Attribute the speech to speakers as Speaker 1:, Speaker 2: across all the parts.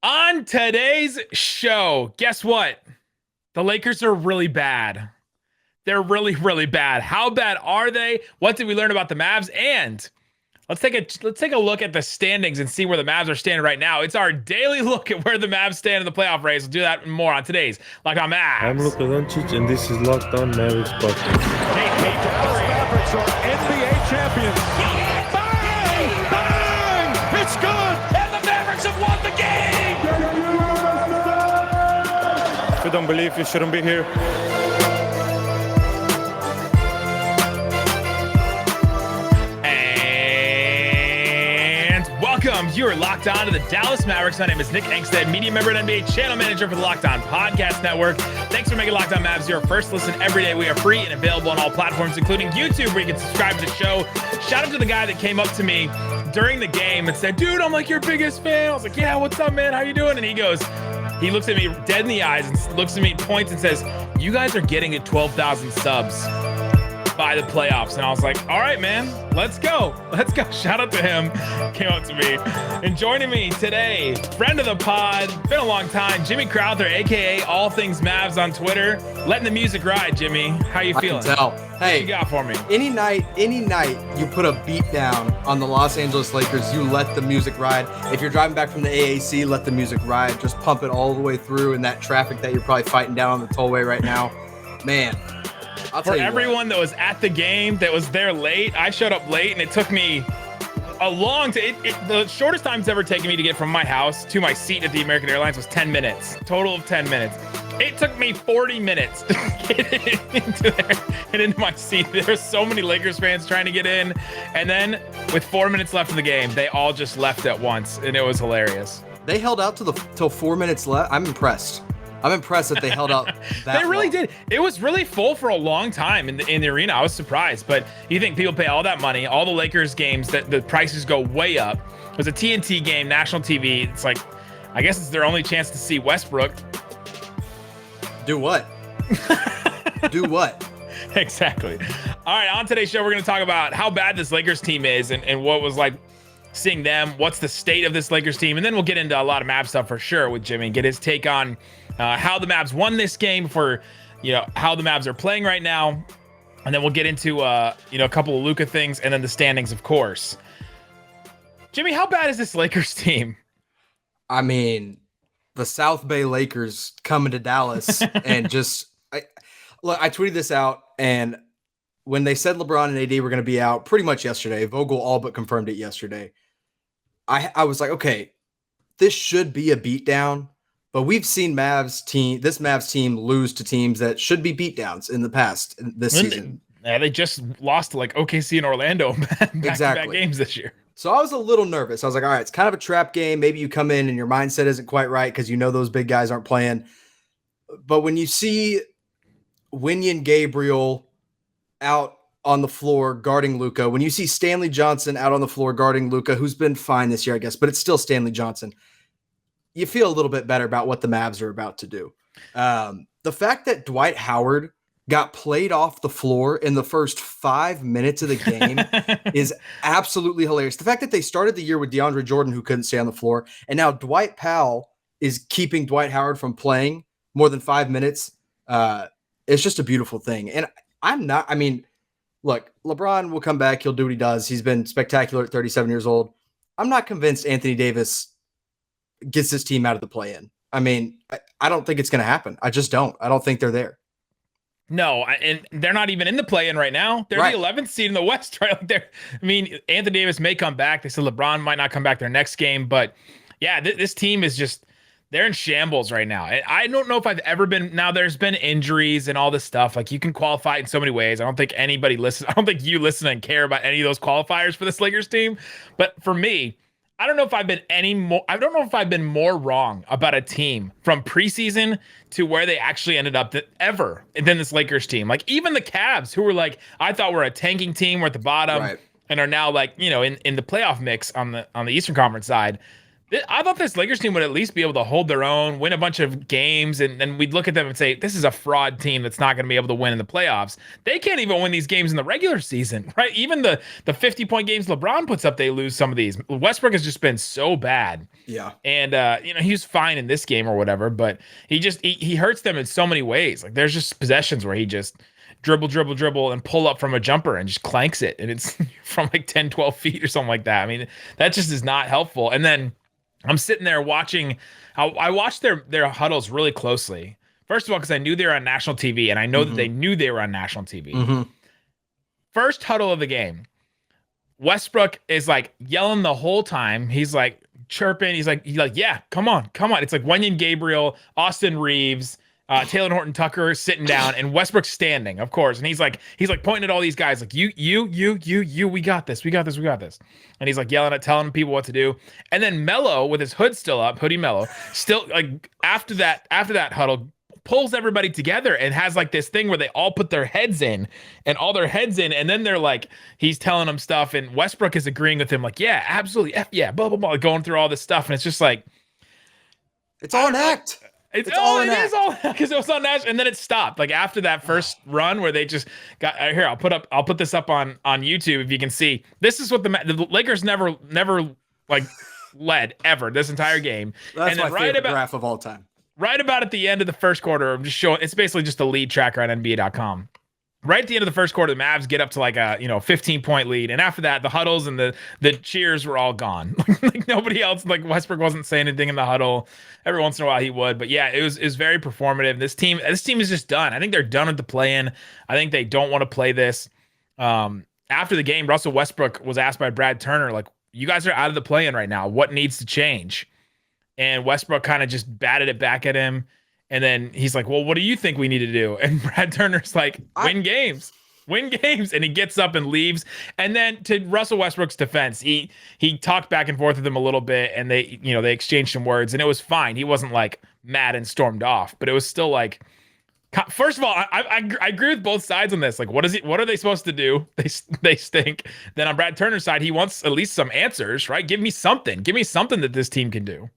Speaker 1: On today's show, guess what? The Lakers are really bad. They're really, really bad. How bad are they? What did we learn about the Mavs? And let's take a look at the standings and see where the Mavs are standing right now. It's our daily look at where the Mavs stand in the playoff race. We'll do that and more on today's Locked On
Speaker 2: I'm
Speaker 1: Mavs.
Speaker 2: Luka Doncic, and this is Locked On Mavericks podcast.
Speaker 3: Hey, Dallas Mavericks are NBA champions. Bang! Bang! It's good!
Speaker 1: And the Mavericks have won the game!
Speaker 3: If you don't believe, you shouldn't be here.
Speaker 1: Welcome. You're locked on to the Dallas Mavericks. My name is Nick Engstead, media member and NBA channel manager for the Locked On Podcast Network. Thanks for making Locked On Mavs your first listen every day. We are free and available on all platforms, including YouTube, where you can subscribe to the show. Shout out to the guy that came up to me during the game and said, dude, I'm like your biggest fan. I was like, yeah, what's up, man? How you doing? And he looks at me dead in the eyes and looks at me, points and says, you guys are getting to 12,000 subs by the playoffs. And I was like, all right, man, let's go. Shout out to him. Came up to me. And joining me today, friend of the pod, been a long time, Jimmy Crowther, aka All Things Mavs on Twitter. Letting the music ride, Jimmy. How you feeling?
Speaker 4: I can tell.
Speaker 1: What
Speaker 4: Hey,
Speaker 1: you got for me?
Speaker 4: any night you put a beat down on the Los Angeles Lakers, you let the music ride. If you're driving back from the AAC, let the music ride. Just pump it all the way through in that traffic that you're probably fighting down on the tollway right now. Man, I'll tell
Speaker 1: For
Speaker 4: you
Speaker 1: everyone that was at the game, that was there late, I showed up late and it took me a long time. The shortest time it's ever taken me to get from my house to my seat at the American Airlines was 10 minutes. Total of 10 minutes. It took me 40 minutes to get into there and into my seat. There's so many Lakers fans trying to get in. And then with 4 minutes left in the game, they all just left at once. And it was hilarious.
Speaker 4: They held out till 4 minutes left. I'm impressed that they held out that
Speaker 1: They really
Speaker 4: long.
Speaker 1: did. It was really full for a long time in the arena. I was surprised, but you think people pay all that money, all the Lakers games, that the prices go way up. It was a TNT game, national TV. It's like, I guess it's their only chance to see Westbrook.
Speaker 4: Do what? Do what?
Speaker 1: Exactly. All right, on today's show, we're going to talk about how bad this Lakers team is and what was like seeing them. What's the state of this Lakers team? And then we'll get into a lot of Mavs stuff for sure with Jimmy, get his take on how the Mavs won this game, for how the Mavs are playing right now. And then we'll get into a couple of Luka things and then the standings, of course. Jimmy, how bad is this Lakers team?
Speaker 4: I mean, the South Bay Lakers coming to Dallas and I tweeted this out, and when they said LeBron and AD were going to be out pretty much yesterday, Vogel all but confirmed it yesterday. I was like, okay, this should be a beatdown, but we've seen this Mavs team lose to teams that should be beatdowns in the past this season.
Speaker 1: Yeah, they just lost to like OKC and Orlando back-to-back games this year.
Speaker 4: So I was a little nervous. I was like, all right, it's kind of a trap game. Maybe you come in and your mindset isn't quite right because you know those big guys aren't playing. But when you see Wenyen Gabriel out on the floor guarding Luka, when you see Stanley Johnson out on the floor guarding Luka, who's been fine this year, I guess, but it's still Stanley Johnson, you feel a little bit better about what the Mavs are about to do. The fact that Dwight Howard got played off the floor in the first 5 minutes of the game is absolutely hilarious. The fact that they started the year with DeAndre Jordan, who couldn't stay on the floor, and now Dwight Powell is keeping Dwight Howard from playing more than 5 minutes. It's just a beautiful thing. And look, LeBron will come back. He'll do what he does. He's been spectacular at 37 years old. I'm not convinced Anthony Davis gets this team out of the play-in. I mean, I don't think it's going to happen. I just don't. I don't think they're there.
Speaker 1: No, and they're not even in the play-in right now. They're
Speaker 4: Right.
Speaker 1: the 11th seed in the West, right? Anthony Davis may come back. They said LeBron might not come back their next game, but yeah, this team is just, they're in shambles right now. And I don't know if I've ever been, now there's been injuries and all this stuff. Like, you can qualify in so many ways. I don't think anybody listens. I don't think you listen and care about any of those qualifiers for this Lakers team. But for me, I don't know if I've been more wrong about a team from preseason to where they actually ended up ever than this Lakers team. Like, even the Cavs, who were like, I thought were a tanking team, were at the bottom,
Speaker 4: Right.
Speaker 1: and are now like, in the playoff mix on the Eastern Conference side. I thought this Lakers team would at least be able to hold their own, win a bunch of games, and then we'd look at them and say, this is a fraud team that's not going to be able to win in the playoffs. They can't even win these games in the regular season, right? Even the 50-point games LeBron puts up, they lose some of these. Westbrook has just been so bad.
Speaker 4: Yeah.
Speaker 1: And, he was fine in this game or whatever, but he hurts them in so many ways. Like, there's just possessions where he just dribble, and pull up from a jumper and just clanks it. And it's from like 10, 12 feet or something like that. I mean, that just is not helpful. And then I'm sitting there watching. I watched their huddles really closely. First of all, because I knew they were on national TV, and I know that they knew they were on national TV. First huddle of the game, Westbrook is like yelling the whole time. He's like chirping. He's like, yeah, come on. It's like Wenyen Gabriel, Austin Reeves, Taylor Horton Tucker sitting down, and Westbrook standing, of course. And he's like pointing at all these guys, like you, we got this. And he's like telling people what to do. And then Melo, with his hood still up, Hoodie Melo, still like after that huddle, pulls everybody together and has like this thing where they all put their heads in, and then they're like, he's telling them stuff, and Westbrook is agreeing with him, like, yeah, absolutely, yeah, blah blah blah, going through all this stuff, and it's just like,
Speaker 4: it's all an act.
Speaker 1: It is all because it was on national, and then it stopped. Like after that first run where they just got here, I'll put this up on YouTube if you can see. This is what the Lakers never like led ever this entire game.
Speaker 4: That's my favorite graph of all time.
Speaker 1: Right about at the end of the first quarter, I'm just showing. It's basically just a lead tracker on NBA.com. Right at the end of the first quarter, the Mavs get up to like a 15-point lead, and after that, the huddles and the cheers were all gone. Like nobody else, like Westbrook wasn't saying anything in the huddle. Every once in a while he would, but yeah, it was very performative. This team is just done. I think they're done with the play-in. I think they don't want to play this. After the game, Russell Westbrook was asked by Brad Turner, like, "You guys are out of the play-in right now. What needs to change?" And Westbrook kind of just batted it back at him. And then he's like, well, what do you think we need to do? And Brad Turner's like, win games. And he gets up and leaves. And then to Russell Westbrook's defense, he talked back and forth with him a little bit, and they exchanged some words, and it was fine. He wasn't like mad and stormed off, but it was still like, first of all, I agree with both sides on this. Like, what are they supposed to do? They stink. Then on Brad Turner's side, he wants at least some answers, right? Give me something that this team can do.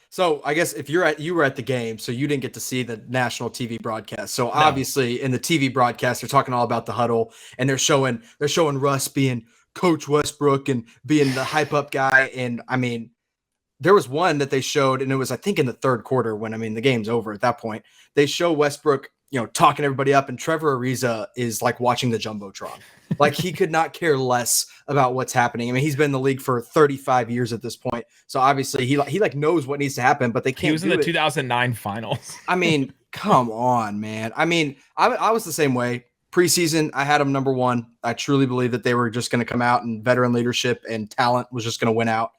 Speaker 4: So I guess if you were at the game, so you didn't get to see the national TV broadcast. So obviously in the TV broadcast, they're talking all about the huddle, and they're showing Russ being Coach Westbrook and being the hype up guy. And I mean, there was one that they showed, and it was, I think, in the third quarter when, the game's over at that point. They show Westbrook, talking everybody up, and Trevor Ariza is like watching the Jumbotron. Like he could not care less about what's happening. I mean, he's been in the league for 35 years at this point. So obviously he like knows what needs to happen, but they can't.
Speaker 1: He was in the 2009 finals.
Speaker 4: I mean, come on, man. I mean, I was the same way. Preseason, I had them number one. I truly believe that they were just going to come out, and veteran leadership and talent was just going to win out.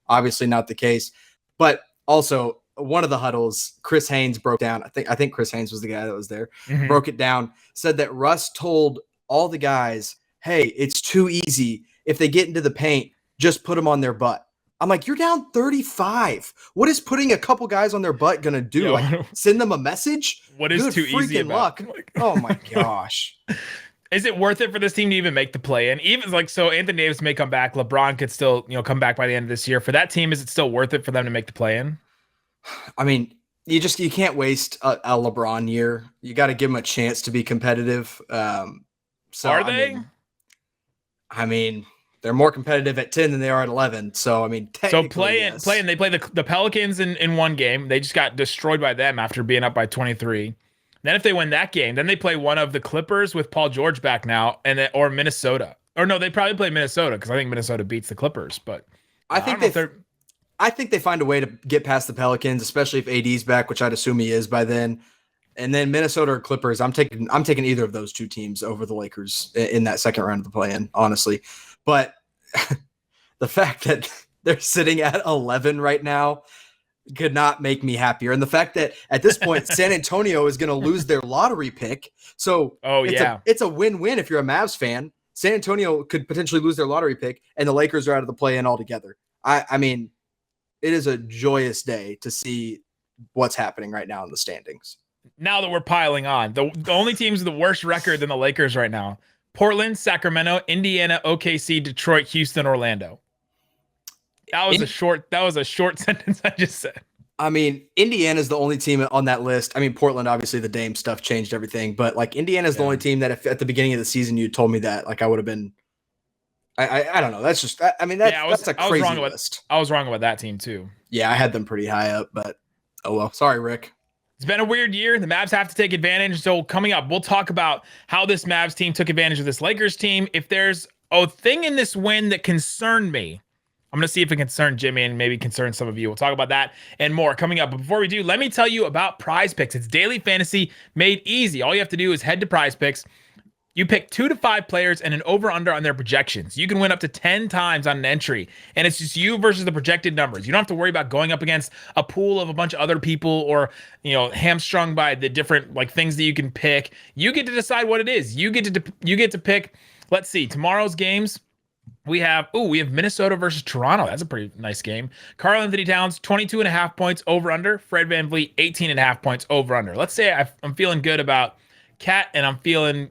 Speaker 4: Obviously not the case. But also, one of the huddles, Chris Haynes broke down. I think Chris Haynes was the guy that was there. Mm-hmm. Broke it down, said that Russ told all the guys, hey, it's too easy. If they get into the paint, just put them on their butt. I'm like, you're down 35. What is putting a couple guys on their butt going to do? Like, send them a message?
Speaker 1: What is too easy about?
Speaker 4: Oh, my gosh.
Speaker 1: Is it worth it for this team to even make the play? And even like, so Anthony Davis may come back. LeBron could still, come back by the end of this year. For that team, is it still worth it for them to make the play in?
Speaker 4: I mean, you can't waste a LeBron year. You got to give him a chance to be competitive. So
Speaker 1: are they?
Speaker 4: I mean, they're more competitive at 10 than they are at 11. So, I mean, technically,
Speaker 1: yes. They play the Pelicans in one game. They just got destroyed by them after being up by 23. Then if they win that game, then they play one of the Clippers with Paul George back now, or Minnesota. Or no, they probably play Minnesota because I think Minnesota beats the Clippers. But
Speaker 4: I think they find a way to get past the Pelicans, especially if AD's back, which I'd assume he is by then. And then Minnesota or Clippers, I'm taking either of those two teams over the Lakers in that second round of the play-in, honestly. But the fact that they're sitting at 11 right now could not make me happier. And the fact that at this point, San Antonio is going to lose their lottery pick. So it's a win-win if you're a Mavs fan. San Antonio could potentially lose their lottery pick, and the Lakers are out of the play-in altogether. I mean, it is a joyous day to see what's happening right now in the standings.
Speaker 1: Now that we're piling on, the only teams with the worst record than the Lakers right now: Portland, Sacramento, Indiana, OKC, Detroit, Houston, Orlando. That was a short sentence I just said.
Speaker 4: I mean, Indiana's the only team on that list. I mean, Portland, obviously, the Dame stuff changed everything, but like Indiana's the only team that if at the beginning of the season you told me that, like I would have been. I don't know. That's just. I mean, that's a crazy list.
Speaker 1: I was wrong about that team too.
Speaker 4: Yeah, I had them pretty high up, but oh well. Sorry, Rick.
Speaker 1: It's been a weird year. The Mavs have to take advantage. So coming up, we'll talk about how this Mavs team took advantage of this Lakers team. If there's a thing in this win that concerned me, I'm going to see if it concerned Jimmy and maybe concern some of you. We'll talk about that and more coming up. But before we do, let me tell you about Prize Picks. It's daily fantasy made easy. All you have to do is head to Prize Picks. You pick 2 to 5 players and an over-under on their projections. You can win up to 10 times on an entry, and it's just you versus the projected numbers. You don't have to worry about going up against a pool of a bunch of other people or, hamstrung by the different like things that you can pick. You get to decide what it is. You get to pick. Let's see, tomorrow's games. We have Minnesota versus Toronto. That's a pretty nice game. Karl-Anthony Towns, 22.5 points over-under. Fred VanVleet, 18.5 points over-under. Let's say I'm feeling good about Cat, and I'm feeling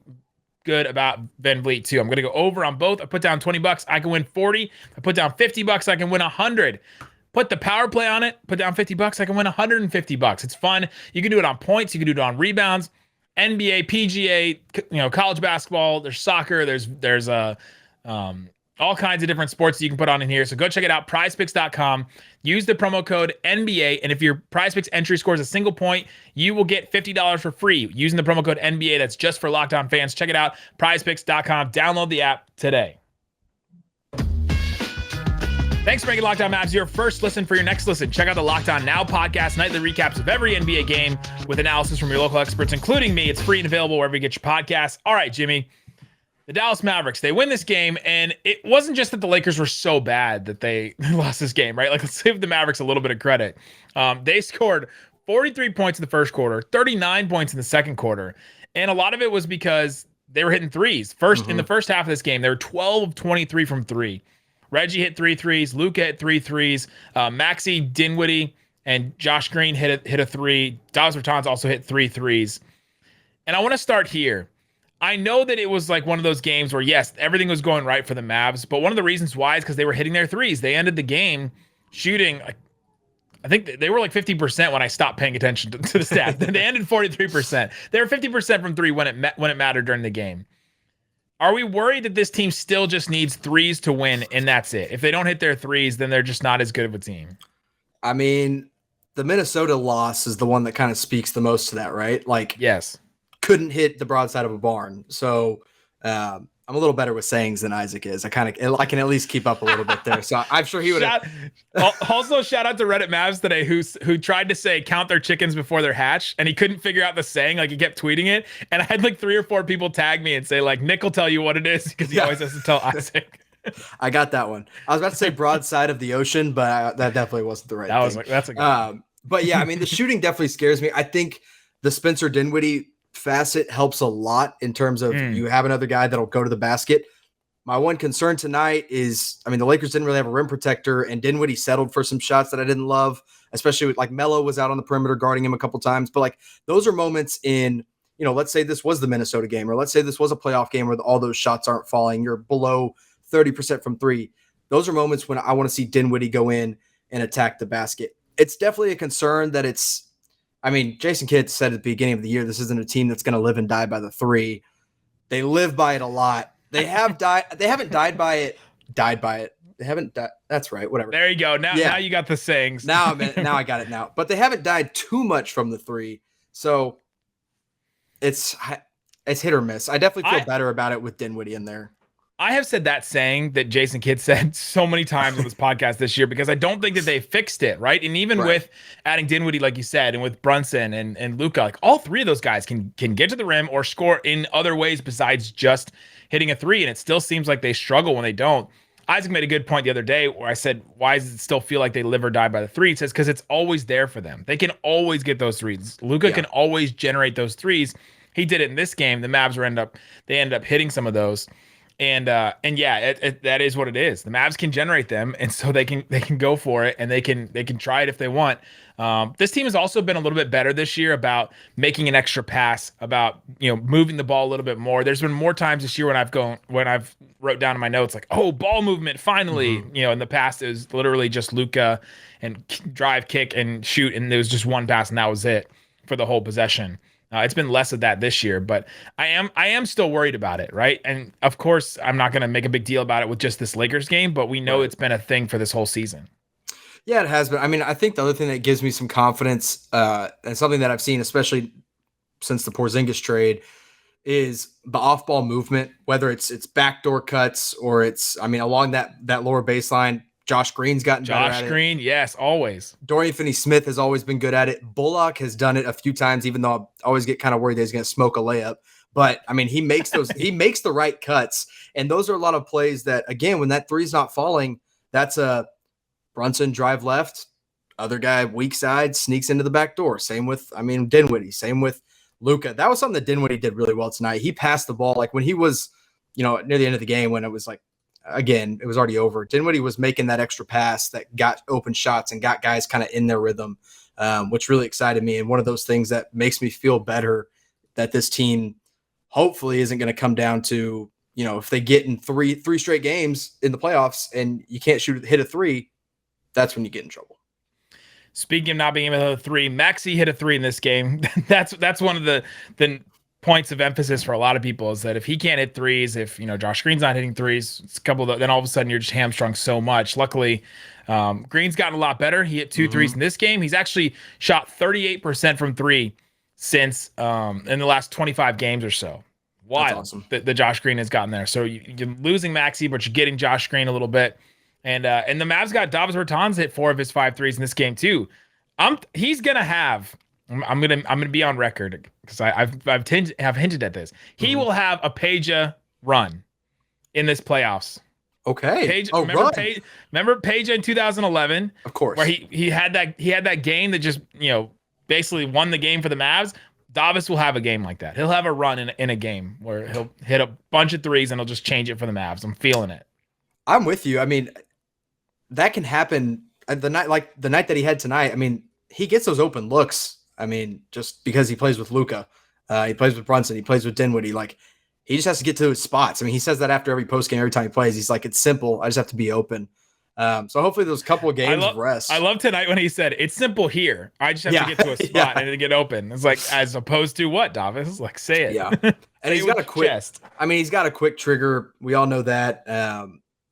Speaker 1: good about VanVleet too. I'm going to go over on both. I put down $20. I can win 40. I put down $50. I can win 100. Put the power play on it. Put down $50. I can win $150. It's fun. You can do it on points. You can do it on rebounds. NBA, PGA, college basketball. There's soccer. There's all kinds of different sports that you can put on in here. So go check it out, prizepicks.com. Use the promo code NBA, and if your PrizePicks entry scores a single point, you will get $50 for free using the promo code NBA. That's just for Locked On fans. Check it out, prizepicks.com. Download the app today. Thanks for making Locked On Mavs your first listen. For your next listen, check out the Locked On Now podcast, nightly recaps of every NBA game with analysis from your local experts, including me. It's free and available wherever you get your podcasts. All right, Jimmy. The Dallas Mavericks, they win this game, and it wasn't just that the Lakers were so bad that they lost this game, right? Like, let's give the Mavericks a little bit of credit. They scored 43 points in the first quarter, 39 points in the second quarter, and a lot of it was because they were hitting threes. In the first half of this game, they were 12 of 23 from three. Reggie hit 3 threes, Luka hit 3 threes, Maxey, Dinwiddie, and Josh Green hit a three. Davis Bertans also hit 3 threes. And I want to start here. I know that it was like one of those games where, yes, everything was going right for the Mavs, but one of the reasons why is because they were hitting their threes. They ended the game shooting, I think they were like 50% when I stopped paying attention to the stats. They ended 43%. They were 50% from three when it mattered during the game. Are we worried that this team still just needs threes to win, and that's it? If they don't hit their threes, then they're just not as good of a team.
Speaker 4: I mean, the Minnesota loss is the one that kind of speaks the most to that, right? Like,
Speaker 1: yes.
Speaker 4: Couldn't hit the broadside of a barn. So I'm a little better with sayings than Isaac is. I can at least keep up a little bit there. So I'm sure he would.
Speaker 1: Also, shout out to Reddit Mavs today who tried to say count their chickens before they're hatched, and he couldn't figure out the saying. Like, he kept tweeting it, and I had like 3 or 4 people tag me and say like, Nick will tell you what it is because he always has to tell Isaac.
Speaker 4: I got that one. I was about to say broadside of the ocean, but that definitely wasn't the right thing.
Speaker 1: That's a good one.
Speaker 4: But yeah, I mean, the shooting definitely scares me. I think the Spencer Dinwiddie facet helps a lot in terms of you have another guy that'll go to the basket. My one concern tonight is, I mean, the Lakers didn't really have a rim protector, and Dinwiddie settled for some shots that I didn't love, especially with like Melo was out on the perimeter guarding him a couple times. But like those are moments in, let's say this was the Minnesota game, or let's say this was a playoff game where all those shots aren't falling. You're below 30% from three. Those are moments when I want to see Dinwiddie go in and attack the basket. It's definitely a concern that Jason Kidd said at the beginning of the year, this isn't a team that's going to live and die by the three. They live by it a lot. They have died. They haven't died by it. Died by it. They haven't died. That's right. Whatever.
Speaker 1: There you go. Now you got the sayings.
Speaker 4: Now I got it now. But they haven't died too much from the three. So it's hit or miss. I definitely feel better about it with Dinwiddie in there.
Speaker 1: I have said that saying that Jason Kidd said so many times on this podcast this year because I don't think that they fixed it, right? And even with adding Dinwiddie, like you said, and with Brunson and Luka, like all 3 of those guys can get to the rim or score in other ways besides just hitting a 3, and it still seems like they struggle when they don't. Isaac made a good point the other day where I said, why does it still feel like they live or die by the 3? He says, because it's always there for them. They can always get those threes. Luka can always generate those threes. He did it in this game. The Mavs ended up hitting some of those. And yeah, that is what it is. The Mavs can generate them, and so they can go for it, and they can try it if they want. This team has also been a little bit better this year about making an extra pass, about moving the ball a little bit more. There's been more times this year when I've wrote down in my notes like, oh, ball movement finally. In the past it was literally just Luka and drive, kick, and shoot, and there was just one pass, and that was it for the whole possession. It's been less of that this year, but I am still worried about it, right? And of course, I'm not going to make a big deal about it with just this Lakers game, but we know it's been a thing for this whole season.
Speaker 4: Yeah, it has been. I mean, I think the other thing that gives me some confidence, and something that I've seen, especially since the Porzingis trade, is the off-ball movement, whether it's backdoor cuts or along that lower baseline. Josh Green's gotten better at it.
Speaker 1: Josh Green, yes, always.
Speaker 4: Dorian Finney-Smith has always been good at it. Bullock has done it a few times, even though I always get kind of worried that he's going to smoke a layup. But, I mean, he makes the right cuts. And those are a lot of plays that, again, when that three's not falling, that's a Brunson drive left, other guy weak side, sneaks into the back door. Same with, Dinwiddie. Same with Luka. That was something that Dinwiddie did really well tonight. He passed the ball, like when he was, near the end of the game, when it was like, again, it was already over. Dinwiddie was making that extra pass that got open shots and got guys kind of in their rhythm, which really excited me. And one of those things that makes me feel better that this team hopefully isn't going to come down to, if they get in three straight games in the playoffs and you can't hit a three, that's when you get in trouble.
Speaker 1: Speaking of not being able to hit a three, Maxey hit a three in this game. That's one of the points of emphasis for a lot of people, is that if he can't hit threes, if Josh Green's not hitting threes, it's a couple of then all of a sudden you're just hamstrung so much. Luckily, Green's gotten a lot better. He hit two threes in this game. He's actually shot 38% from three since in the last 25 games or so. Wild. That's awesome. The Josh Green has gotten there. So you're losing Maxey, but you're getting Josh Green a little bit. And the Mavs got Davis Bertans hit 4 of his 5 threes in this game too. He's gonna have. I'm gonna be on record because I've hinted at this. He will have a Peja run in this playoffs.
Speaker 4: Okay.
Speaker 1: Remember Peja in 2011?
Speaker 4: Of course.
Speaker 1: Where he had that game that just basically won the game for the Mavs. Davis will have a game like that. He'll have a run in a game where he'll hit a bunch of threes and he'll just change it for the Mavs. I'm feeling it.
Speaker 4: I'm with you. I mean, that can happen the night that he had tonight. I mean, he gets those open looks. I mean, just because he plays with Luka, he plays with Brunson, he plays with Dinwiddie. Like, he just has to get to his spots. I mean, he says that after every post game, every time he plays, he's like, it's simple. I just have to be open. So hopefully those couple of games of rest.
Speaker 1: I love tonight when he said, it's simple here. I just have to get to a spot and to get open. It's like, as opposed to what, Davis? Like, say it.
Speaker 4: Yeah. And he's got a quick chest. I mean, he's got a quick trigger. We all know that.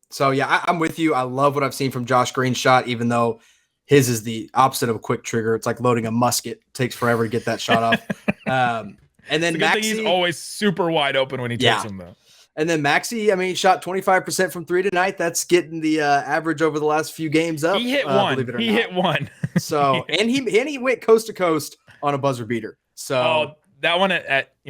Speaker 4: So yeah, I'm with you. I love what I've seen from Josh Green's shot, even though his is the opposite of a quick trigger. It's like loading a musket. It takes forever to get that shot off. And then Maxey,
Speaker 1: he's always super wide open when he takes him, though.
Speaker 4: And then Maxey, I mean, he shot 25% from three tonight. That's getting the average over the last few games up.
Speaker 1: He hit one. Hit one.
Speaker 4: So and he went coast to coast on a buzzer beater. So
Speaker 1: that one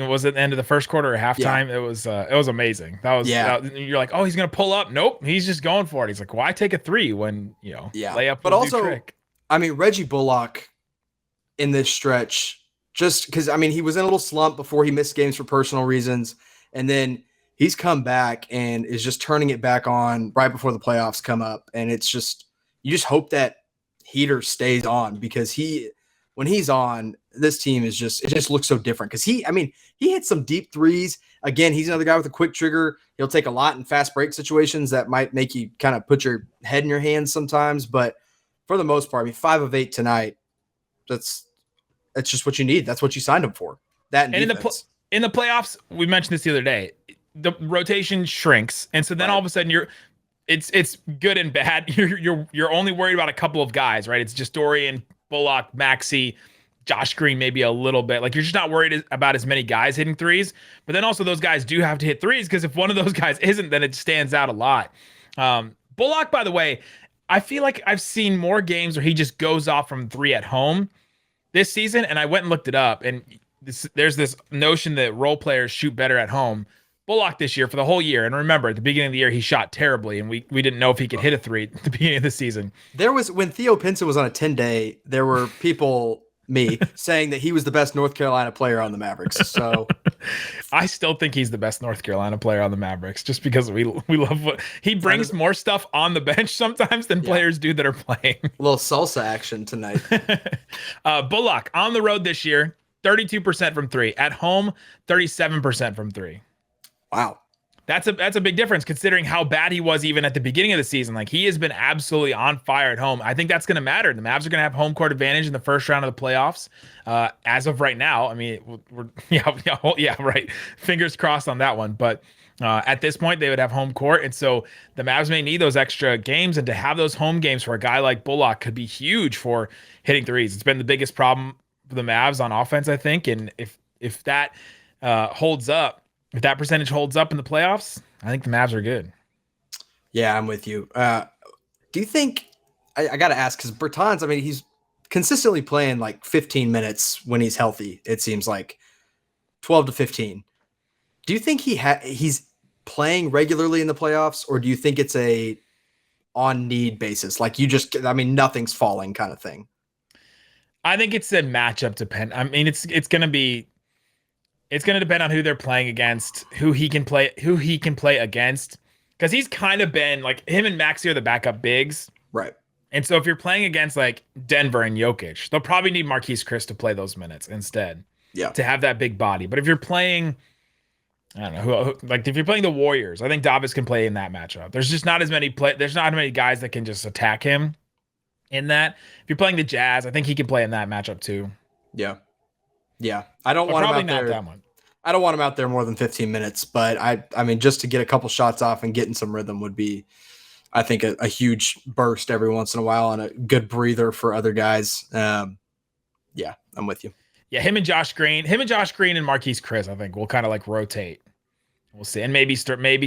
Speaker 1: was at the end of the first quarter or halftime. Yeah. It was amazing. You're like, oh, he's gonna pull up. Nope, he's just going for it. He's like, why take a three when layup?
Speaker 4: But also, trick. I mean, Reggie Bullock in this stretch, just because he was in a little slump before he missed games for personal reasons, and then he's come back and is just turning it back on right before the playoffs come up, and it's just you just hope that heater stays on, because when he's on, this team it just looks so different, because he hit some deep threes. Again, he's another guy with a quick trigger. He'll take a lot in fast break situations that might make you kind of put your head in your hands sometimes. But for the most part, 5 of 8 tonight, that's just what you need. That's what you signed him for. That and
Speaker 1: in the playoffs, we mentioned this the other day, the rotation shrinks. And so then all of a sudden it's good and bad. You're only worried about a couple of guys, right? It's just Dorian, Bullock, Maxey, Josh Green, maybe a little bit. Like, you're just not worried about as many guys hitting threes. But then also those guys do have to hit threes, because if one of those guys isn't, then it stands out a lot. Bullock, by the way, I feel like I've seen more games where he just goes off from three at home this season. And I went and looked it up. And there's this notion that role players shoot better at home. Bullock this year, for the whole year, and remember, at the beginning of the year, he shot terribly, and we didn't know if he could hit a three at the beginning of the season.
Speaker 4: There was, when Theo Pinson was on a 10-day, there were people, me, saying that he was the best North Carolina player on the Mavericks. So
Speaker 1: I still think he's the best North Carolina player on the Mavericks, just because we love what he brings more stuff on the bench sometimes than players do that are playing.
Speaker 4: A little salsa action tonight.
Speaker 1: Bullock on the road this year, 32% from three. At home, 37% from three.
Speaker 4: Wow.
Speaker 1: That's a big difference considering how bad he was even at the beginning of the season. Like, he has been absolutely on fire at home. I think that's going to matter. The Mavs are going to have home court advantage in the first round of the playoffs. As of right now, I mean, right. Fingers crossed on that one. But at this point, they would have home court. And so the Mavs may need those extra games. And to have those home games for a guy like Bullock could be huge for hitting threes. It's been the biggest problem for the Mavs on offense, I think. And if that holds up, if that percentage holds up in the playoffs, I think the Mavs are good.
Speaker 4: Yeah, I'm with you. Do you think I got to ask, because Bertans, I mean, he's consistently playing like 15 minutes when he's healthy. It seems like 12 to 15. Do you think he's playing regularly in the playoffs, or do you think it's a on need basis? Like, nothing's falling kind of thing.
Speaker 1: I think it's a matchup depend. I mean, it's going to depend on who they're playing against, who he can play against. Because he's kind of been like, him and Maxey are the backup bigs.
Speaker 4: Right. And
Speaker 1: so if you're playing against like Denver and Jokic, they'll probably need Marquise Chris to play those minutes instead.
Speaker 4: Yeah.
Speaker 1: To have that big body. But if you're playing, I don't know like if you're playing the Warriors, I think Davis can play in that matchup. There's just not as many there's not many guys that can just attack him in that. If you're playing the Jazz, I think he can play in that matchup too.
Speaker 4: Yeah. Yeah. I don't want him out there.
Speaker 1: That one.
Speaker 4: I don't want him out there more than 15 minutes, but I mean, just to get a couple shots off and get in some rhythm would be, I think, a huge burst every once in a while and a good breather for other guys. Yeah, I'm with you.
Speaker 1: Yeah, him and Josh Green and Marquise Chris, I think, will kind of like rotate. We'll see. And maybe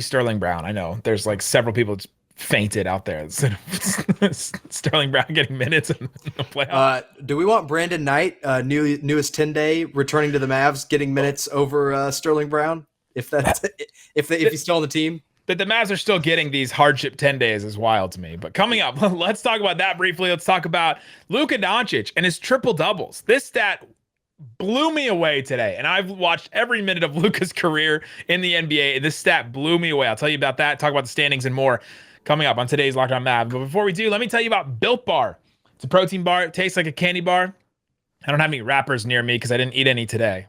Speaker 1: Sterling Brown. I know there's like several people that's fainted out there. Sterling Brown getting minutes in the playoffs.
Speaker 4: Do we want Brandon Knight, newest 10-day, returning to the Mavs, getting minutes over Sterling Brown? If he's still on the team?
Speaker 1: That the Mavs are still getting these hardship 10 days is wild to me. But coming up, let's talk about that briefly. Let's talk about Luka Doncic and his triple doubles. This stat blew me away today, and I've watched every minute of Luka's career in the NBA, and this stat blew me away. I'll tell you about that, talk about the standings and more coming up on today's Locked On Mavs. But before we do, let me tell you about Built Bar. It's a protein bar. It tastes like a candy bar. I don't have any wrappers near me because I didn't eat any today.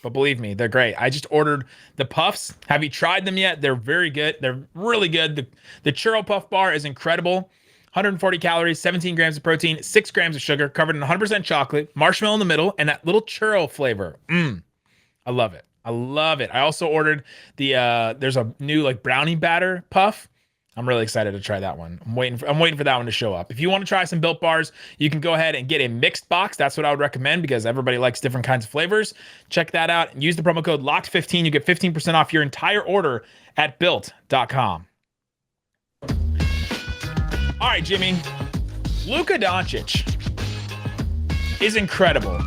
Speaker 1: But believe me, they're great. I just ordered the puffs. Have you tried them yet? They're very good. They're really good. The Churro Puff Bar is incredible. 140 calories, 17 grams of protein, 6 grams of sugar, covered in 100% chocolate, marshmallow in the middle, and that little churro flavor. I love it. I love it. I also ordered there's a new like brownie batter puff. I'm really excited to try that one. I'm waiting for that one to show up. If you want to try some Built Bars, you can go ahead and get a mixed box. That's what I would recommend because everybody likes different kinds of flavors. Check that out and use the promo code LOCKED15. You get 15% off your entire order at built.com. All right, Jimmy. Luka Doncic is incredible.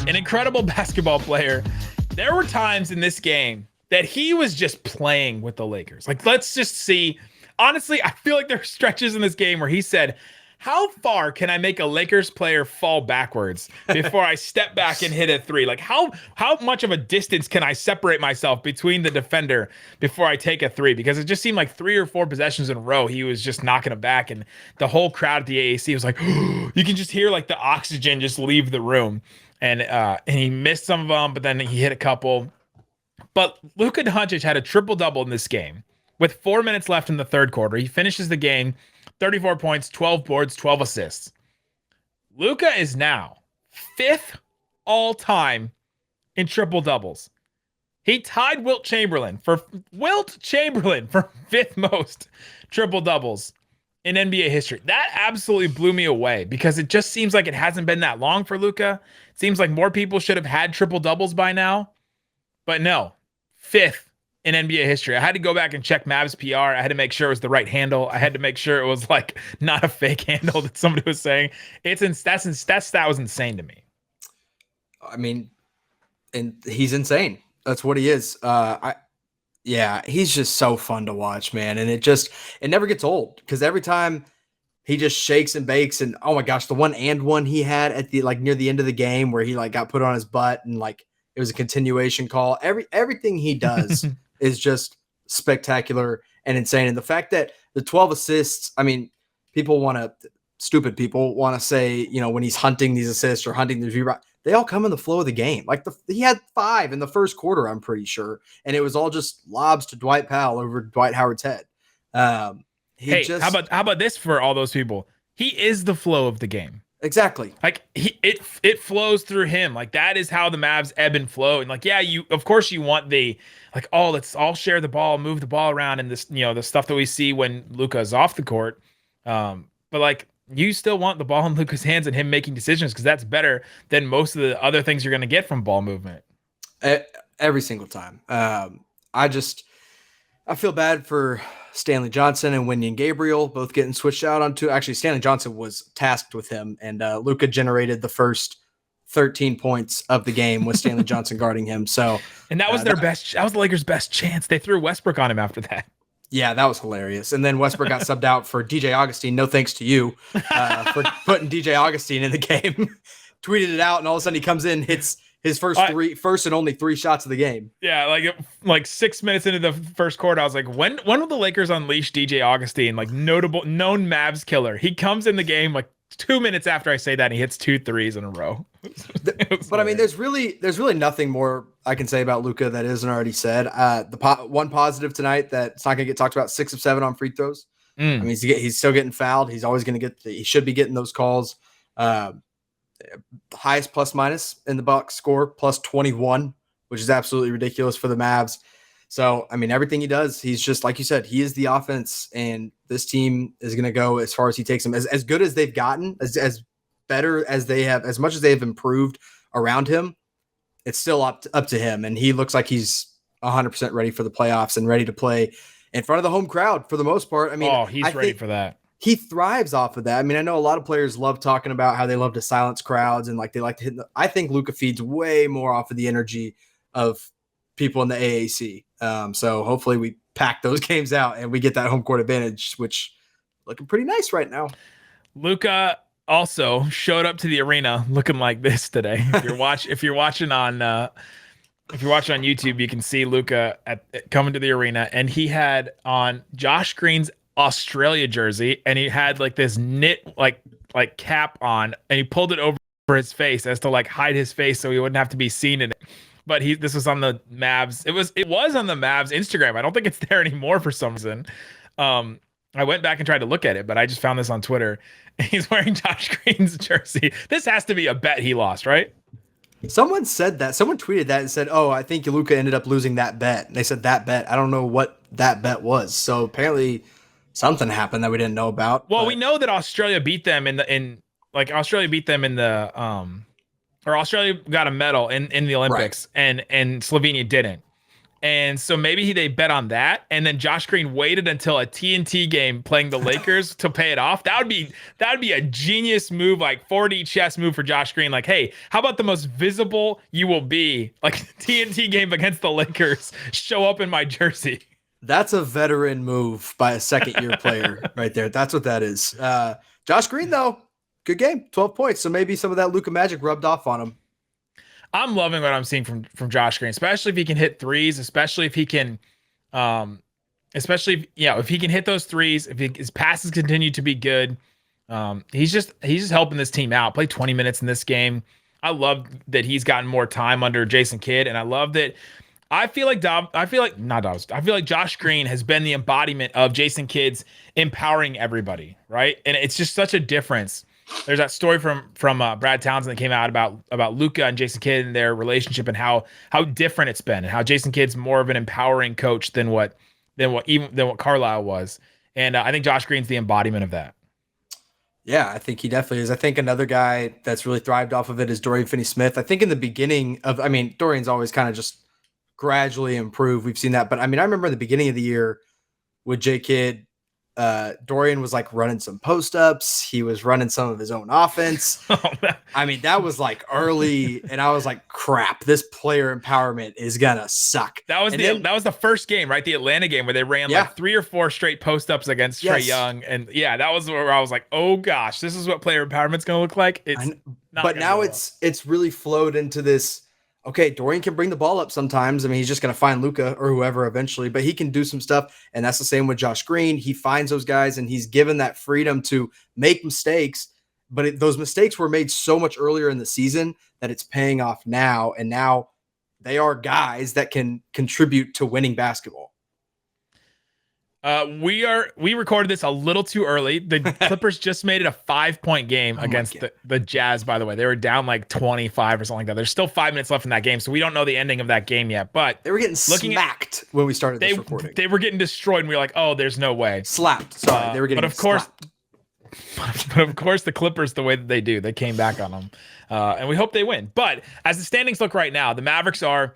Speaker 1: An incredible basketball player. There were times in this game that he was just playing with the Lakers. Like, let's just see. Honestly, I feel like there are stretches in this game where he said, how far can I make a Lakers player fall backwards before I step back and hit a three? Like, how much of a distance can I separate myself between the defender before I take a three? Because it just seemed like 3 or 4 possessions in a row, he was just knocking it back. And the whole crowd at the AAC was like, you can just hear like the oxygen just leave the room. And he missed some of them, but then he hit a couple. But Luka Doncic had a triple-double in this game. With 4 minutes left in the third quarter, he finishes the game 34 points, 12 boards, 12 assists. Luka is now 5th all-time in triple-doubles. He tied Wilt Chamberlain for 5th most triple-doubles in NBA history. That absolutely blew me away because it just seems like it hasn't been that long for Luka. It seems like more people should have had triple-doubles by now. But no, 5th in NBA history. I had to go back and check Mavs PR. I had to make sure it was the right handle. I had to make sure it was like not a fake handle that somebody was saying. That was insane to me.
Speaker 4: I mean, and he's insane. That's what he is. He's just so fun to watch, man. And it never gets old because every time he just shakes and bakes. And oh my gosh, the one he had at the like near the end of the game where he like got put on his butt and like It was a continuation call. Everything he does is just spectacular and insane. And the fact that the 12 assists, I mean, stupid people want to say, when he's hunting these assists or hunting these rebounds, they all come in the flow of the game. Like he had 5 in the first quarter, I'm pretty sure. And it was all just lobs to Dwight Powell over Dwight Howard's head. How
Speaker 1: about this for all those people? He is the flow of the game.
Speaker 4: Exactly.
Speaker 1: Like it flows through him. Like that is how the Mavs ebb and flow. And like, yeah, of course you want let's all share the ball, move the ball around, and this, the stuff that we see when Luka is off the court. But like, you still want the ball in Luka's hands and him making decisions, because that's better than most of the other things you're going to get from ball movement.
Speaker 4: Every single time. I feel bad for Stanley Johnson and Wenyen Gabriel both getting switched out onto. Actually, Stanley Johnson was tasked with him, and Luka generated the first 13 points of the game with Stanley Johnson guarding him. So, and that was
Speaker 1: that was the Lakers' best chance. They threw Westbrook on him after that.
Speaker 4: Yeah, that was hilarious. And then Westbrook got subbed out for DJ Augustine. No thanks to you for putting DJ Augustine in the game. Tweeted it out, and all of a sudden he comes in, hits his first and only 3 shots of the game.
Speaker 1: Yeah, like 6 minutes into the first quarter, I was like, when will the Lakers unleash DJ Augustine? Like known Mavs killer. He comes in the game like 2 minutes after I say that, and he hits 2 threes in a row.
Speaker 4: But I mean, there's really nothing more I can say about Luka that isn't already said. One positive tonight that's not going to get talked about: 6 of 7 on free throws. I mean, he's still getting fouled. He's always going to he should be getting those calls. Highest plus minus in the Bucks score, plus 21, which is absolutely ridiculous for the Mavs. So, I mean, everything he does, he's just, like you said, he is the offense, and this team is going to go as far as he takes them. As good as they've gotten, as better as they have, as much as they have improved around him, it's still up to him. And he looks like he's 100% ready for the playoffs and ready to play in front of the home crowd for the most part. I mean,
Speaker 1: he's ready for that.
Speaker 4: He thrives off of that. I mean, I know a lot of players love talking about how they love to silence crowds and like they like to hit. I think Luka feeds way more off of the energy of people in the AAC. So hopefully we pack those games out and we get that home court advantage, which looking pretty nice right now.
Speaker 1: Luka also showed up to the arena looking like this today. If you're watching on YouTube, you can see Luka coming to the arena, and he had on Josh Green's Australia jersey, and he had like this knit like cap on, and he pulled it over his face as to like hide his face so he wouldn't have to be seen in it. But this was on the Mavs. It was on the Mavs Instagram. I don't think it's there anymore for some reason. I went back and tried to look at it, but I just found this on Twitter. He's wearing Josh Green's jersey. This has to be a bet he lost, right?
Speaker 4: Someone said that. Someone tweeted that and said, "Oh, I think Luka ended up losing that bet." And they said that bet. I don't know what that bet was. So apparently something happened that we didn't know about.
Speaker 1: Well, we know that Australia beat them or Australia got a medal in the Olympics, right, and Slovenia didn't. And so maybe they bet on that, and then Josh Green waited until a TNT game playing the Lakers to pay it off. That would be a genius move, like 4D chess move for Josh Green. Like, hey, how about the most visible you will be, like TNT game against the Lakers, show up in my jersey.
Speaker 4: That's a veteran move by a second-year player right there. That's what that is. Josh Green, though, good game, 12 points. So maybe some of that Luka magic rubbed off on him.
Speaker 1: I'm loving what I'm seeing from Josh Green, especially if he can hit threes, especially if he can, if he can hit those threes, if his passes continue to be good. He's just helping this team out. Played 20 minutes in this game. I love that he's gotten more time under Jason Kidd, and I love that. I feel like Josh Green has been the embodiment of Jason Kidd's empowering everybody, right? And it's just such a difference. There's that story from Brad Townsend that came out about Luka and Jason Kidd and their relationship, and how different it's been, and how Jason Kidd's more of an empowering coach than what Carlisle was. And I think Josh Green's the embodiment of that.
Speaker 4: Yeah, I think he definitely is. I think another guy that's really thrived off of it is Dorian Finney-Smith. I think in the beginning Dorian's always kind of just gradually improved. We've seen that, but I remember in the beginning of the year with J Kidd, Dorian was like running some post-ups. He was running some of his own offense. That was like early, and I was like, crap, this player empowerment is gonna suck.
Speaker 1: That was the first game, right? The Atlanta game where they ran like 3 or 4 straight post-ups against Trae Young. And that was where I was like, oh gosh, this is what player empowerment's gonna look like. But
Speaker 4: now it's really flowed into this. okay, Dorian can bring the ball up sometimes. I mean, he's just going to find Luka or whoever eventually, but he can do some stuff. And that's the same with Josh Green. He finds those guys and he's given that freedom to make mistakes. But those mistakes were made so much earlier in the season that it's paying off now. And now they are guys that can contribute to winning basketball.
Speaker 1: We recorded this a little too early. The Clippers just made it a 5-point game against the Jazz, by the way. They were down like 25 or something like that. There's still 5 minutes left in that game, so we don't know the ending of that game yet. But
Speaker 4: they were getting smacked when we started this recording.
Speaker 1: They were getting destroyed, and we were like, oh, there's no way.
Speaker 4: Slapped. Sorry, they were getting slapped.
Speaker 1: But of course, the Clippers, the way that they do, they came back on them. And we hope they win. But as the standings look right now, the Mavericks are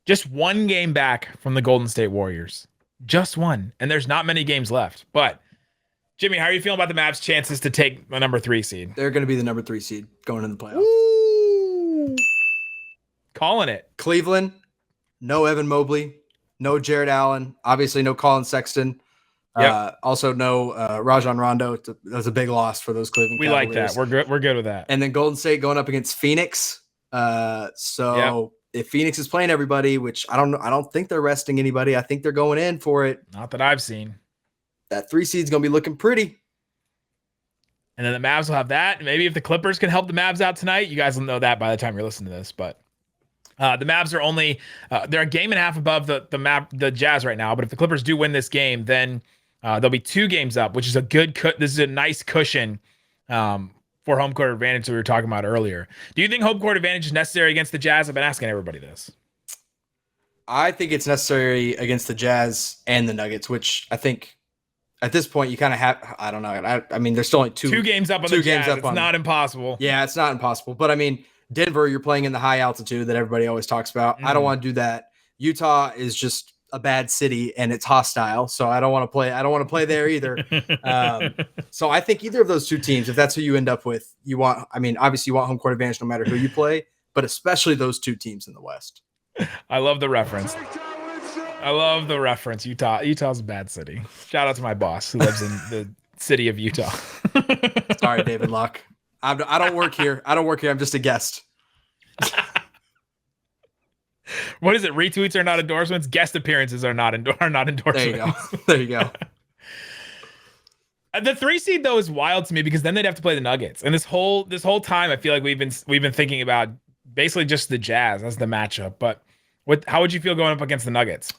Speaker 1: just 1 game back from the Golden State Warriors. Just 1. And there's not many games left. But, Jimmy, how are you feeling about the Mavs' chances to take the number 3 seed?
Speaker 4: They're going to be the number 3 seed going in the playoffs.
Speaker 1: Ooh. Calling it.
Speaker 4: Cleveland, no Evan Mobley, no Jared Allen, obviously no Colin Sexton. Yep. Also no Rajon Rondo. That's a big loss for those Cleveland
Speaker 1: Cavaliers. We like that. We're good with that.
Speaker 4: And then Golden State going up against Phoenix. If Phoenix is playing everybody, which I don't know, I don't think they're resting anybody. I think they're going in for it.
Speaker 1: Not that I've seen.
Speaker 4: That 3 seed's going to be looking pretty.
Speaker 1: And then the Mavs will have that. Maybe if the Clippers can help the Mavs out tonight, you guys will know that by the time you're listening to this. But the Mavs are only they're a game and a half above the Jazz right now. But if the Clippers do win this game, then they'll be 2 games up, which is a good this is a nice cushion for home court advantage that we were talking about earlier. Do you think home court advantage is necessary against the Jazz? I've been asking everybody this.
Speaker 4: I think it's necessary against the Jazz and the Nuggets, which I think at this point you kind of have. I don't know. I mean, there's still only 2
Speaker 1: games up on the Jazz. It's not impossible.
Speaker 4: Yeah, it's not impossible. But I mean, Denver, you're playing in the high altitude that everybody always talks about. I don't want to do that. Utah is just a bad city and it's hostile, so I don't want to play. I don't want to play there either. So I think either of those 2 teams, if that's who you end up with, you want. I mean, obviously you want home court advantage no matter who you play, but especially those 2 teams in the West.
Speaker 1: I love the reference. Utah's a bad city. Shout out to my boss who lives in the city of Utah.
Speaker 4: Sorry, David Locke. I don't work here. I'm just a guest.
Speaker 1: What is it? Retweets are not endorsements. Guest appearances are not endorsements.
Speaker 4: There you go.
Speaker 1: The 3 seed though is wild to me because then they'd have to play the Nuggets. And this whole time, I feel like we've been thinking about basically just the Jazz as the matchup. But how would you feel going up against the Nuggets?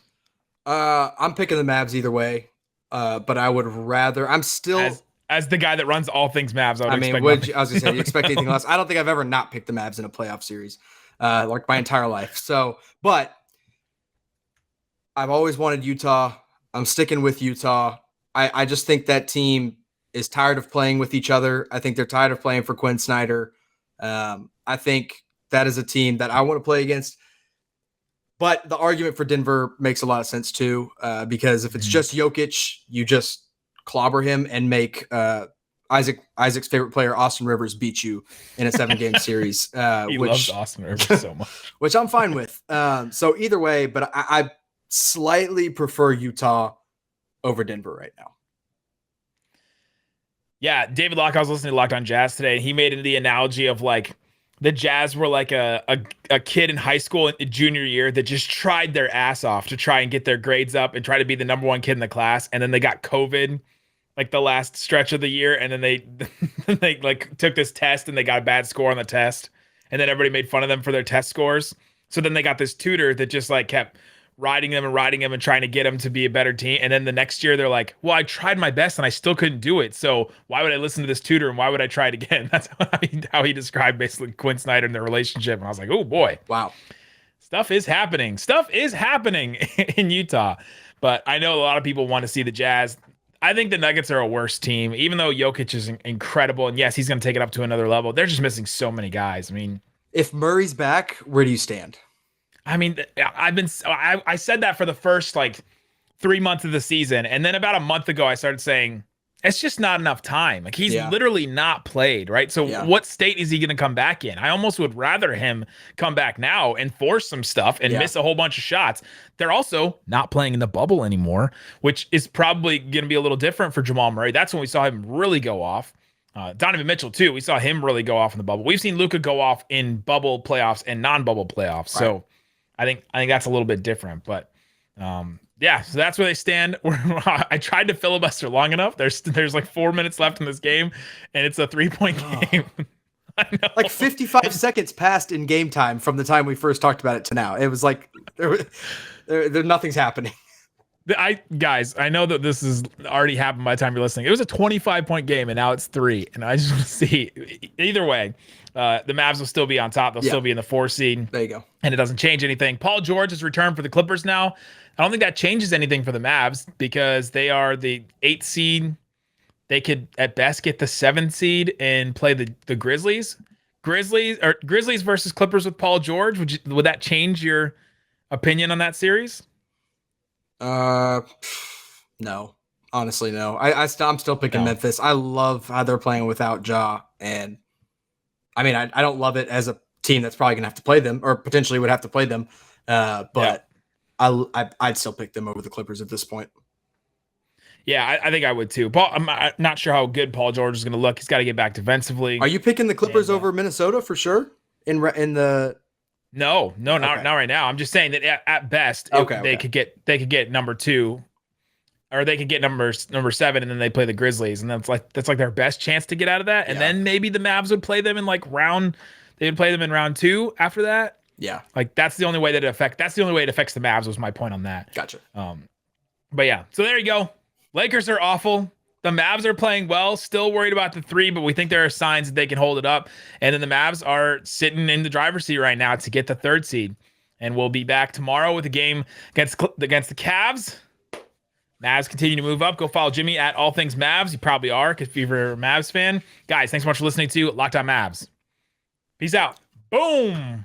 Speaker 4: I'm picking the Mavs either way. But I would rather. I'm still
Speaker 1: as the guy that runs all things Mavs. I
Speaker 4: was gonna say, you expect anything less? I don't think I've ever not picked the Mavs in a playoff series. Like my entire life. So, but I've always wanted Utah. I'm sticking with Utah. I just think that team is tired of playing with each other. I think they're tired of playing for Quinn Snyder. I think that is a team that I want to play against. But the argument for Denver makes a lot of sense too, because if it's just Jokic, you just clobber him and make Isaac's favorite player, Austin Rivers, beat you in a 7-game series.
Speaker 1: He loves Austin Rivers so much.
Speaker 4: Which I'm fine with. So either way, but I slightly prefer Utah over Denver right now.
Speaker 1: Yeah, David Locke, I was listening to Locked On Jazz today, and he made the analogy of like the Jazz were like a kid in high school in junior year that just tried their ass off to try and get their grades up and try to be the number 1 kid in the class. And then they got COVID like the last stretch of the year. And then they like took this test and they got a bad score on the test. And then everybody made fun of them for their test scores. So then they got this tutor that just like kept riding them and trying to get them to be a better team. And then the next year they're like, well, I tried my best and I still couldn't do it. So why would I listen to this tutor and why would I try it again? That's how he described basically Quinn Snyder and their relationship. And I was like, oh boy,
Speaker 4: wow.
Speaker 1: Stuff is happening in Utah. But I know a lot of people want to see the Jazz. I think the Nuggets are a worse team, even though Jokic is incredible. And yes, he's going to take it up to another level. They're just missing so many guys. I mean,
Speaker 4: if Murray's back, where do you stand?
Speaker 1: I mean, I said that for the first like 3 months of the season. And then about a month ago, I started saying, it's just not enough time. Like he's literally not played, right? So what state is he going to come back in? I almost would rather him come back now and force some stuff and miss a whole bunch of shots. They're also not playing in the bubble anymore, which is probably going to be a little different for Jamal Murray. That's when we saw him really go off. Donovan Mitchell too. We saw him really go off in the bubble. We've seen Luka go off in bubble playoffs and non-bubble playoffs. So I think that's a little bit different. But yeah, so that's where they stand. I tried to filibuster long enough. There's like 4 minutes left in this game, and it's a 3-point game. I know.
Speaker 4: Like 55 seconds passed in game time from the time we first talked about it to now. It was like nothing's happening.
Speaker 1: Guys, I know that this has already happened by the time you're listening. It was a 25-point game, and now it's 3. And I just want to see either way. The Mavs will still be on top. They'll still be in the 4 seed.
Speaker 4: There you go.
Speaker 1: And it doesn't change anything. Paul George has returned for the Clippers now. I don't think that changes anything for the Mavs because they are the 8th seed. They could at best get the 7th seed and play the Grizzlies. Grizzlies versus Clippers with Paul George. Would that change your opinion on that series?
Speaker 4: No, honestly, no. I'm still picking Memphis. I love how they're playing without Ja, and I mean, I don't love it as a team that's probably gonna have to play them or potentially would have to play them. But I'd still pick them over the Clippers at this point.
Speaker 1: Yeah, I think I would too. I'm not sure how good Paul George is going to look. He's got to get back defensively.
Speaker 4: Are you picking the Clippers over Minnesota for sure? In the
Speaker 1: No, not right now. I'm just saying that at best, they could get number 2, or they could get number 7, and then they play the Grizzlies, and that's like their best chance to get out of that. And then maybe the Mavs would play them in they would play them in round 2 after that.
Speaker 4: Yeah,
Speaker 1: like that's the only way that it affects the Mavs. Was my point on that.
Speaker 4: Gotcha.
Speaker 1: But yeah, so there you go. Lakers are awful. The Mavs are playing well, still worried about the 3, but we think there are signs that they can hold it up. And then the Mavs are sitting in the driver's seat right now to get the 3rd seed. And we'll be back tomorrow with a game against the Cavs. Mavs continue to move up. Go follow Jimmy at All Things Mavs. You probably are if you're a Mavs fan. Guys, thanks so much for listening to Locked On Mavs. Peace out. Boom.